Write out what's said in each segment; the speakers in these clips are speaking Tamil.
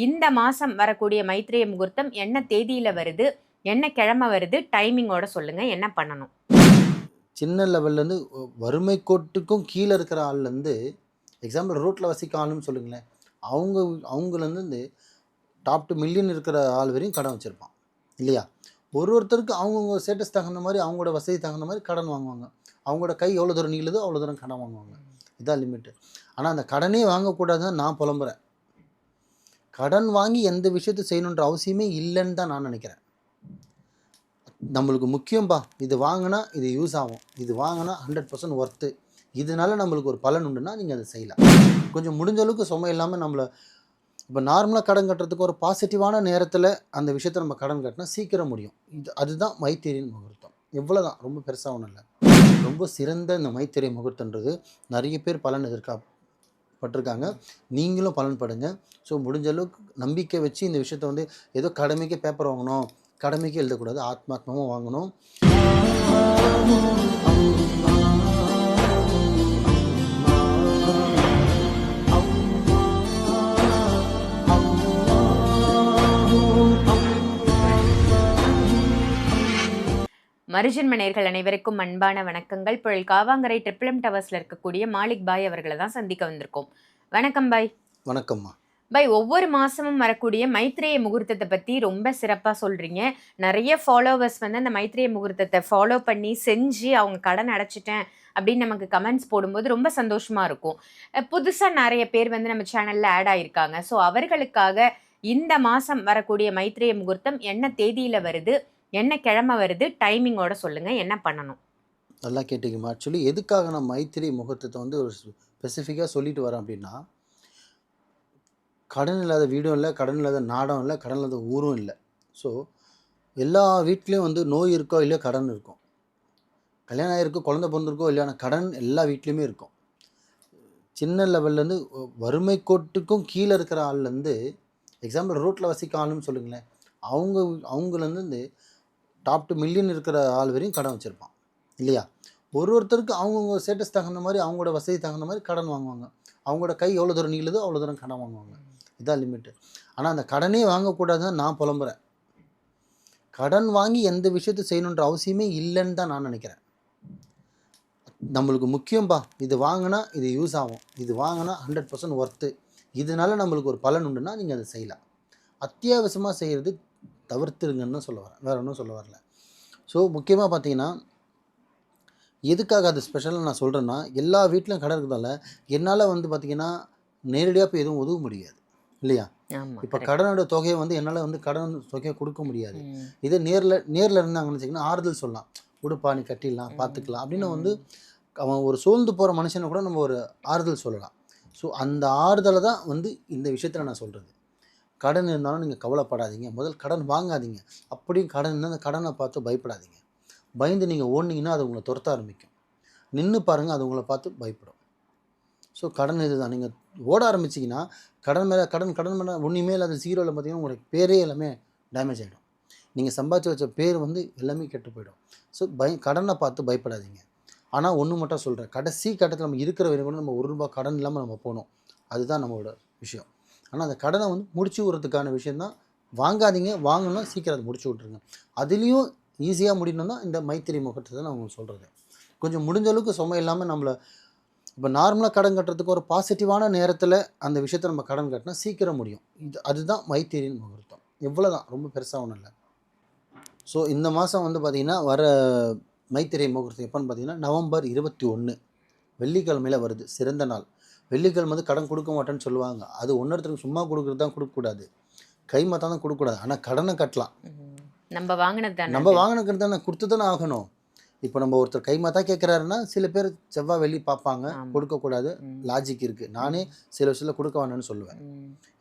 இந்த மாசம் வரக்கூடிய மைத்ரேய முகூர்த்தம் என்ன தேதியில வருது, என்ன கிழமை வருது, டைமிங்கோட சொல்லுங்க, என்ன பண்ணணும்? சின்ன லெவல்லேருந்து வறுமை கோட்டுக்கும் கீழே இருக்கிற ஆள்லேருந்து எக்ஸாம்பிள் ரோட்டில் வசிக்க ஆளுன்னு சொல்லுங்களேன். அவங்க அவங்கலேருந்து டாப் டு மில்லியன் இருக்கிற ஆள் வரையும் கடன் வச்சுருப்பான் இல்லையா? ஒருத்தருக்கு அவங்கவுங்க ஸ்டேட்டஸ் தகுந்த மாதிரி அவங்களோட வசதி தகுந்த மாதிரி கடன் வாங்குவாங்க. அவங்களோட கை எவ்வளோ தூரம் நீளுதோ அவ்வளோ தூரம் கடன் வாங்குவாங்க. இதான் லிமிட்டு. ஆனால் அந்த கடனே வாங்கக்கூடாதுன்னு நான் புலம்புறேன். கடன் வாங்கி எந்த விஷயத்தை செய்யணுன்ற அவசியமே இல்லைன்னு தான் நான் நினைக்கிறேன். நம்மளுக்கு முக்கியம்பா, இது வாங்கினா இது யூஸ் ஆகும், இது வாங்கினா 100% ஒர்த்து, இதனால நம்மளுக்கு ஒரு பலன் உண்டுன்னா நீங்கள் அதை செய்யலாம். கொஞ்சம் முடிஞ்ச அளவுக்கு சுமை இல்லாமல் நம்மளை இப்போ நார்மலாக கடன் கட்டுறதுக்கு ஒரு பாசிட்டிவான நேரத்தில் அந்த விஷயத்தை நம்ம கடன் கட்டினா சீக்கிரம் முடியும். அதுதான் மைத்திரியின் முகூர்த்தம். இவ்வளோதான், ரொம்ப பெருசாக ஒன்றும் இல்லை. ரொம்ப சிறந்த இந்த மைத்திரை முகூர்த்தன்றது நிறைய பேர் பலன் எதிர்பார்ப்பட்டிருக்காங்க. நீங்களும் பலன் படுங்க. ஸோ முடிஞ்ச அளவுக்கு நம்பிக்கை வச்சு இந்த விஷயத்தை ஏதோ கடமைக்கு பேப்பர் வாங்கணும், கடமைக்கு எழுதக்கூடாது, ஆத்மாத்மாவும் வாங்கணும். மருஜன்ம நேயர்கள் அனைவருக்கும் அன்பான வணக்கங்கள். புழல் காவாங்கரை ட்ரிபிள் டவர்ஸ்ல இருக்கக்கூடிய மாலிக் பாய் அவர்களை தான் சந்திக்க வந்திருக்கோம். வணக்கம் பாய். வணக்கம்மா பாய், ஒவ்வொரு மாசமும் வரக்கூடிய மைத்ரேய முகூர்த்தத்தை பத்தி ரொம்ப சிறப்பா சொல்றீங்க. நிறைய ஃபாலோவர்ஸ் அந்த மைத்ரேய முகூர்த்தத்தை ஃபாலோ பண்ணி செஞ்சு அவங்க கடன் அடைச்சிட்டேன் அப்படின்னு நமக்கு கமெண்ட்ஸ் போடும்போது ரொம்ப சந்தோஷமா இருக்கும். புதுசா நிறைய பேர் நம்ம சேனல்ல ஆட் ஆயிருக்காங்க. ஸோ அவர்களுக்காக இந்த மாசம் வரக்கூடிய மைத்ரேய முகூர்த்தம் என்ன தேதியில வருது, என்ன கிழமை வருது, டைமிங்கோட சொல்லுங்க, என்ன பண்ணணும்? நல்லா கேட்டீங்கம்மா. ஆக்சுவலி எதுக்காக நான் மைத்திரி முகூர்த்தத்தை ஒரு ஸ்பெசிஃபிக்காக சொல்லிட்டு வரேன் அப்படின்னா, கடன் இல்லாத வீடும் இல்லை, கடன் இல்லாத நாடும் இல்லை, கடன் இல்லாத ஊரும் இல்லை. ஸோ எல்லா வீட்லேயும் நோய் இருக்கோ இல்லையோ கடன் இருக்கும். கல்யாணம் ஆகிருக்கோ, குழந்தை பிறந்திருக்கோ இல்லையான கடன் எல்லா வீட்லேயுமே இருக்கும். சின்ன லெவல்லேருந்து வறுமை கோட்டுக்கும் கீழே இருக்கிற ஆள்லேருந்து எக்ஸாம்பிள் ரோட்டில் வசிக்க ஆளுன்னு சொல்லுங்களேன். அவங்கலேருந்து டாப் டு மில்லியன் இருக்கிற ஆள் வரையும் கடன் வச்சுருப்பான் இல்லையா? ஒருத்தருக்கு அவங்கவுங்க ஸ்டேட்டஸ் தகுந்த மாதிரி அவங்களோட வசதி தகுந்த மாதிரி கடன் வாங்குவாங்க. அவங்களோட கை எவ்வளோ தூரம் நீளுதோ அவ்வளோ தூரம் கடன் வாங்குவாங்க. இதான் லிமிட்டு. ஆனால் அந்த கடனே வாங்கக்கூடாதுன்னு நான் புலம்புறேன். கடன் வாங்கி எந்த விஷயத்தை செய்யணுன்ற அவசியமே இல்லைன்னு தான் நான் நினைக்கிறேன். நம்மளுக்கு முக்கியம்பா, இது வாங்கினா இது யூஸ் ஆகும், இது வாங்கினா 100% ஒர்த்து, இதனால நம்மளுக்கு ஒரு பலன் உண்டுன்னா நீங்கள் அதை செய்யலாம். அத்தியாவசியமாக செய்கிறது தவிர்த்துருங்கன்னு தான் சொல்ல வரேன், வேறு ஒன்றும் சொல்ல வரல. ஸோ முக்கியமாக பார்த்தீங்கன்னா, எதுக்காக அது ஸ்பெஷலாக நான் சொல்கிறேன்னா, எல்லா வீட்லையும் கடன் இருக்கிறதால என்னால் பார்த்திங்கன்னா நேரடியாக போய் எதுவும் உதவ முடியாது இல்லையா? இப்போ கடனோட தொகையை என்னால் கடன் தொகையை கொடுக்க முடியாது. இதே நேரில் இருந்தாங்கன்னு வச்சிங்கன்னா ஆறுதல் சொல்லலாம், கொடுப்பா நீ கட்டிடலாம் பார்த்துக்கலாம் அப்படின்னு அவன் ஒரு சூழ்ந்து போகிற மனுஷனை கூட நம்ம ஒரு ஆறுதல் சொல்லலாம். ஸோ அந்த ஆறுதலை தான் இந்த விஷயத்தில் நான் சொல்கிறது. கடன் இருந்தாலும் நீங்கள் கவலைப்படாதீங்க, முதல் கடன் வாங்காதீங்க. அப்படியும் கடன் இருந்தால் அந்த கடனை பார்த்து பயப்படாதீங்க. பயந்து நீங்கள் ஓடினீங்கன்னா அது உங்களை துரத்த ஆரம்பிக்கும். நின்று பாருங்கள், அது உங்களை பார்த்து பயப்படும். ஸோ கடன் இது தான். நீங்கள் ஓட ஆரம்பிச்சிங்கன்னா கடன் மேலே மேலே ஒன்றுமே இல்லாத ஜீரோவில் பார்த்தீங்கன்னா உங்களுக்கு பேரே எல்லாமே டேமேஜ் ஆகிடும். நீங்கள் சம்பாதிச்சு வச்ச பேர் எல்லாமே கெட்டு போயிடும். ஸோ கடனை பார்த்து பயப்படாதீங்க. ஆனால் ஒன்று மட்டும் சொல்கிறேன், கடைசி கட்டத்தில் நம்ம இருக்கிற வரைக்கும் கூட நம்ம ₹1 கடன் இல்லாமல் நம்ம போகணும். அதுதான் நம்மளோட விஷயம். ஆனால் அந்த கடனை முடிச்சு விட்றதுக்கான விஷயந்தான். வாங்காதீங்க, வாங்கணும் சீக்கிரம் அதை முடிச்சு விட்ருங்க. அதுலேயும் ஈஸியாக முடியணும் தான் இந்த மைத்திரி முகூர்த்தத்தை நான் உங்களுக்கு சொல்கிறது. கொஞ்சம் முடிஞ்ச அளவுக்கு சுமை இல்லாமல் நம்மளை இப்போ நார்மலாக கடன் கட்டுறதுக்கு ஒரு பாசிட்டிவான நேரத்தில் அந்த விஷயத்தை நம்ம கடன் கட்டினா சீக்கிரம் முடியும். அதுதான் மைத்திரியின் முகூர்த்தம். இவ்வளோதான், ரொம்ப பெருசாக ஒன்றும் இல்லை. ஸோ இந்த மாதம் பார்த்திங்கன்னா வர மைத்திரை முகூர்த்தம் எப்போன்னு பார்த்தீங்கன்னா நவம்பர் 21 வெள்ளிக்கிழமையில் வருது. சிறந்த நாள். வெள்ளிக்கிழமை கடன் கொடுக்க மாட்டேன்னு சொல்லுவாங்க. அது ஒன்றொருத்தருக்கு சும்மா கொடுக்குறது தான் கொடுக்கக்கூடாது, கை மாற்றா தான் கொடுக்கக்கூடாது. ஆனால் கடனை கட்டலாம். நம்ம வாங்கினது தானே கொடுத்து தானே ஆகணும். இப்போ நம்ம ஒருத்தர் கை மாற்றா கேட்குறாருன்னா சில பேர் செவ்வாய் வெள்ளி பார்ப்பாங்க, கொடுக்கக்கூடாது, லாஜிக் இருக்குது. நானே சில விஷயத்தில் கொடுக்க வேணும்னு சொல்லுவேன்.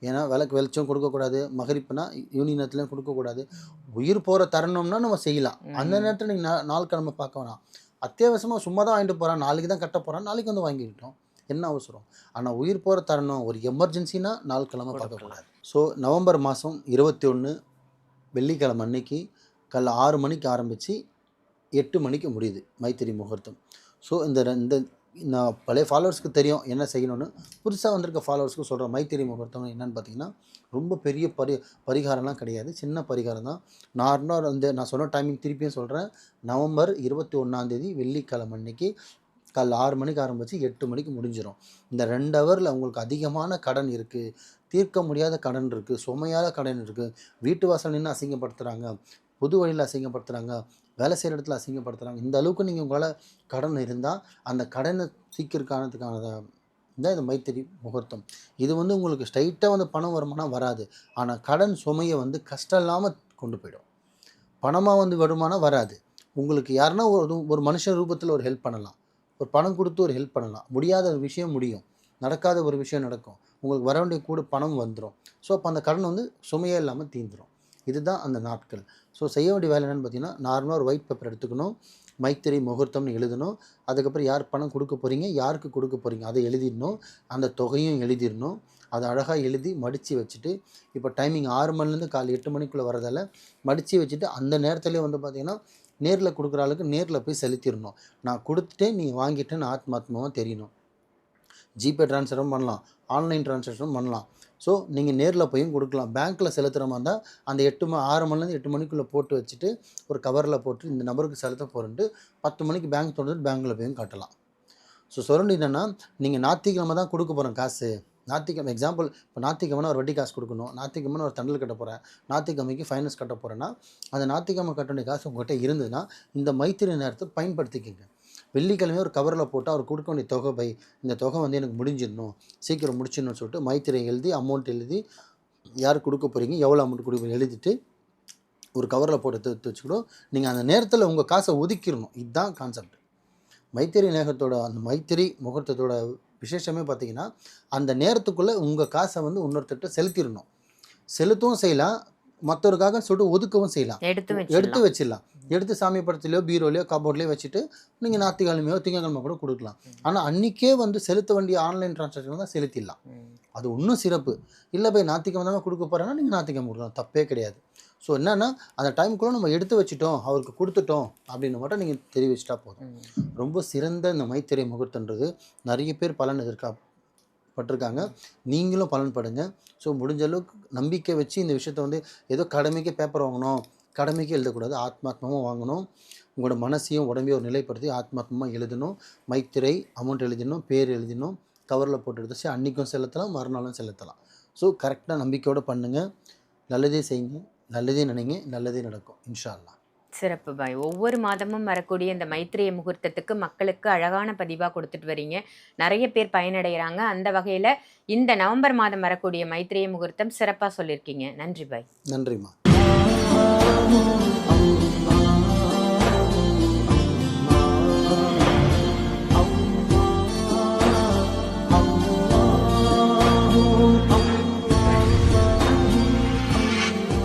ஏன்னா விளக்கு வெளிச்சம் கொடுக்கக்கூடாது, மகரிப்புனா யூனியனத்துலேயும் கொடுக்கக்கூடாது. உயிர் போகிற தரணும்னா நம்ம செய்யலாம். அந்த நேரத்தில் நீங்கள் நாள் கிழமை பார்க்க வேணாம். அத்தியாவசியமாக சும்மா தான் வாங்கிட்டு போகிறான், நாளைக்கு தான் கட்ட போகிறான், நாளைக்கு வாங்கிக்கிட்டோம், என்ன அவசரம். ஆனால் உயிர் போகிற தரணும், ஒரு எமர்ஜென்சினா நாள் கிழமை பார்க்கக்கூடாது. ஸோ நவம்பர் மாதம் 21 வெள்ளிக்கிழமை அன்னைக்கு காலைல 6 மணிக்கு ஆரம்பித்து 8 மணிக்கு முடியுது மைத்திரி முகூர்த்தம். ஸோ இந்த நான் பழைய ஃபாலோவர்ஸ்க்கு தெரியும் என்ன செய்யணும்னு. புதுசாக வந்திருக்க ஃபாலோவர்ஸ்க்கு சொல்கிறேன். மைத்திரி முகூர்த்தம் என்னென்னு பார்த்தீங்கன்னா, ரொம்ப பெரிய பரிகாரம்லாம் கிடையாது, சின்ன பரிகாரம் தான். நார்மலாக வந்து நான் சொன்ன டைமிங் திருப்பியும் சொல்கிறேன். நவம்பர் 21 வெள்ளிக்கிழமை அன்னைக்கு காலைல 6 மணிக்கு ஆரம்பித்து 8 மணிக்கு முடிஞ்சிடும். இந்த 2 ஹவரில் உங்களுக்கு அதிகமான கடன் இருக்குது, தீர்க்க முடியாத கடன் இருக்குது, சுமையாத கடன் இருக்குது, வீட்டு வாசல் நின்று அசிங்கப்படுத்துகிறாங்க, பொது வழியில் அசிங்கப்படுத்துகிறாங்க, வேலை செய்கிற இடத்துல அசிங்கப்படுத்துகிறாங்க. இந்த அளவுக்கு நீங்கள் உங்களால் கடன் இருந்தால் அந்த கடனை தீர்க்கிறதுக்கான தான் இந்த மைத்திரி முகூர்த்தம். இது வந்து உங்களுக்கு ஸ்ட்ரைட்டாக வந்து பணம் வருமானம் வராது. ஆனால் கடன் சுமையை வந்து கஷ்டம் இல்லாமல் கொண்டு போயிடும். பணமாக வந்து வருமானம் வராது. உங்களுக்கு யாருன்னா ஒரு மனுஷன் ரூபத்தில் ஒரு ஹெல்ப் பண்ணலாம், ஒரு பணம் கொடுத்து ஒரு ஹெல்ப் பண்ணலாம். முடியாத ஒரு விஷயம் முடியும், நடக்காத ஒரு விஷயம் நடக்கும், உங்களுக்கு வர வேண்டிய கூட பணம் வந்துடும். ஸோ அப்போ அந்த கடன் வந்து சுமையே இல்லாமல் தீர்ந்துடும். இதுதான் அந்த நாட்கள். ஸோ செய்ய வேண்டிய வேலை என்னென்னு பார்த்தீங்கன்னா, நார்மலாக ஒரு ஒயிட் பேப்பர் எடுத்துக்கணும், மைத்திரி முகூர்த்தம்னு எழுதணும். அதுக்கப்புறம் யார் பணம் கொடுக்க போகிறீங்க, யாருக்கு கொடுக்க போகிறீங்க அதை எழுதிடணும். அந்த தொகையும் எழுதிடணும். அதை அழகாக எழுதி மடித்து வச்சுட்டு, இப்போ டைமிங் 6 மணிலேருந்து காலை 8 மணிக்குள்ளே வரதால் மடித்து வச்சுட்டு அந்த நேரத்துலேயே வந்து பார்த்திங்கன்னா நேரில் கொடுக்குற ஆளுக்கு நேரில் போய் செலுத்திடணும். நான் கொடுத்துட்டேன், நீ வாங்கிட்டேன்னு ஆத்மாத்மாவாக தெரியணும். ஜிபே ட்ரான்ஸ்ஃபரும் பண்ணலாம், ஆன்லைன் ட்ரான்சாக்ஷனும் பண்ணலாம். ஸோ நீங்கள் நேரில் போயும் கொடுக்கலாம். பேங்க்கில் செலுத்துகிற மாதிரி இருந்தால் அந்த 6 மணிலேருந்து 8 மணிக்குள்ளே போட்டு வச்சுட்டு ஒரு கவரில் போட்டு இந்த நபருக்கு செலுத்த போகிறேன்ட்டு 10 மணிக்கு பேங்க் தொடர்ந்து பேங்க்கில் போயும் கட்டலாம். ஸோ சொல்லணும் என்னென்னா, நீங்கள் ஞாயிற்றுக்கிழமை தான் கொடுக்க போகிறேன் காசு. ஞாயிற்றுக்கிழமை எக்ஸாம்பிள், இப்போ ஞாயிற்றுக்கிழமை ஒரு வட்டி காசு கொடுக்கணும், ஞாயிற்றுக்கிழமை ஒரு தண்டல் கட்ட போகிறேன், ஞாயிற்றுக்கிழமைக்கு ஃபைனான்ஸ் கட்ட போகிறேன்னா அந்த ஞாயிற்றுக்கிழமை கட்ட வேண்டிய காசு உங்கள்கிட்ட இருந்ததுன்னா இந்த மைத்திரி நேரத்தை பயன்படுத்திக்கங்க. வெள்ளிக்கிழமையும் ஒரு கவரில் போட்டு அவர் கொடுக்க வேண்டிய தொகை இந்த தொகை வந்து எனக்கு முடிஞ்சிடணும், சீக்கிரம் முடிச்சிடணும்னு சொல்லிட்டு மைத்திரை எழுதி அமௌண்ட் எழுதி யார் கொடுக்க போகிறீங்க, எவ்வளோ அமௌண்ட் கொடுப்பீங்க எழுதிட்டு ஒரு கவரில் போட்டு எடுத்து வச்சுக்கிடும். நீங்கள் அந்த நேரத்தில் உங்கள் காசை ஒதுக்கிடணும். இதுதான் கான்செப்ட். மைத்திரி நேகத்தோட அந்த மைத்திரி முகூர்த்தத்தோட விசேஷமே பார்த்தீங்கன்னா, அந்த நேரத்துக்குள்ளே உங்கள் காசை வந்து இன்னொருத்தர்கிட்ட செலுத்திடணும். செலுத்தவும் செய்யலாம், மற்றவருக்காக சொல்லிட்டு ஒதுக்கவும் செய்யலாம். எடுத்து வச்சிடலாம். எடுத்து சாமி படத்துலையோ பீரோலையோ கபோர்ட்லேயோ வச்சுட்டு நீங்கள் ஞாயிற்றுக்கிழமையோ திங்கக்கிழமை கூட கொடுக்கலாம். ஆனால் அன்றைக்கே வந்து செலுத்த வேண்டிய ஆன்லைன் ட்ரான்சாக்ஷன் தான் செலுத்திடலாம். அது இன்னும் சிறப்பு. இல்லை போய் ஞாயிற்றுக்கிழமை தான் கொடுக்க போகிறேன்னா நீங்கள் ஞாயிற்றுக்கிழமை கொடுக்கலாம், தப்பே கிடையாது. ஸோ என்னென்னா அந்த டைமுக்குள்ளே நம்ம எடுத்து வச்சுட்டோம், அவருக்கு கொடுத்துட்டோம் அப்படின்னு மட்டும் நீங்கள் தெரிவிச்சிட்டா போதும். ரொம்ப சிறந்த இந்த மைத்திரை முகூர்த்தன்றது நிறைய பேர் பலன் எதிர்பார்ப்பட்டிருக்காங்க. நீங்களும் பலன் படுங்க. ஸோ முடிஞ்ச அளவுக்கு நம்பிக்கை வச்சு இந்த விஷயத்த வந்து ஏதோ கடமைக்கு பேப்பர் வாங்கணும், கடமைக்கு எழுதக்கூடாது, ஆத்மாத்மாவும் வாங்கணும். உங்களோட மனசையும் உடம்பையும் ஒரு நிலைப்படுத்தி ஆத்மாத்மா எழுதணும். மைத்திரை அமௌண்ட் எழுதிடணும், பேர் எழுதிடணும், கவரில் போட்டு எடுத்து அன்றைக்கும் செலுத்தலாம், மறுநாளும் செலுத்தலாம். ஸோ கரெக்டாக நம்பிக்கையோடு பண்ணுங்கள். நல்லதே செய்யுங்க, நல்லதே நினைங்க, நல்லதே நடக்கும் இன்ஷா அல்லாஹ். சிறப்பு பாய். ஒவ்வொரு மாதமும் வரக்கூடிய இந்த மைத்திரிய முகூர்த்தத்துக்கு மக்களுக்கு அழகான பதிவாக கொடுத்துட்டு வரீங்க. நிறைய பேர் பயனடைகிறாங்க. அந்த வகையில் இந்த நவம்பர் மாதம் வரக்கூடிய மைத்திரிய முகூர்த்தம் சிறப்பாக சொல்லியிருக்கீங்க. நன்றி பாய். நன்றிம்மா.